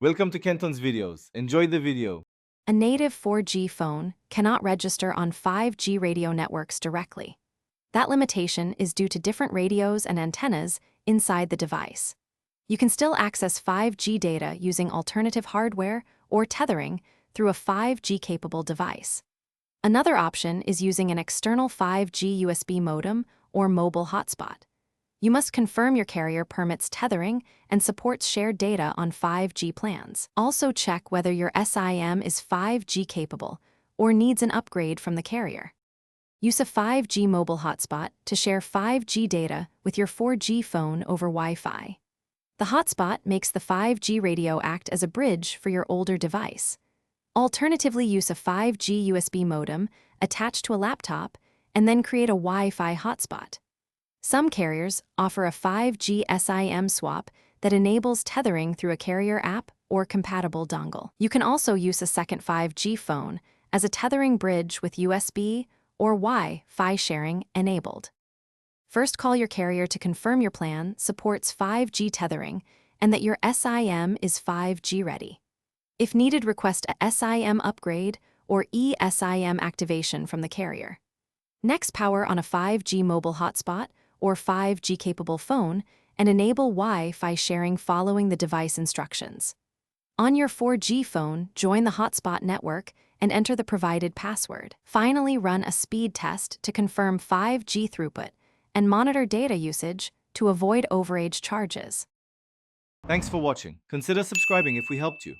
Welcome to Kenton's videos. Enjoy the video. A native 4G phone cannot register on 5G radio networks directly. That limitation is due to different radios and antennas inside the device. You can still access 5G data using alternative hardware or tethering through a 5G-capable device. Another option is using an external 5G USB modem or mobile hotspot. You must confirm your carrier permits tethering and supports shared data on 5G plans. Also check whether your SIM is 5G capable or needs an upgrade from the carrier. Use a 5G mobile hotspot to share 5G data with your 4G phone over Wi-Fi. The hotspot makes the 5G radio act as a bridge for your older device. Alternatively, use a 5G USB modem attached to a laptop and then create a Wi-Fi hotspot. Some carriers offer a 5G SIM swap that enables tethering through a carrier app or compatible dongle. You can also use a second 5G phone as a tethering bridge with USB or Wi-Fi sharing enabled. First, call your carrier to confirm your plan supports 5G tethering and that your SIM is 5G ready. If needed, request a SIM upgrade or eSIM activation from the carrier. Next, power on a 5G mobile hotspot or 5G-capable phone and enable Wi-Fi sharing following the device instructions. On your 4G phone, join the hotspot network and enter the provided password. Finally, run a speed test to confirm 5G throughput and monitor data usage to avoid overage charges. Thanks for watching. Consider subscribing if we helped you.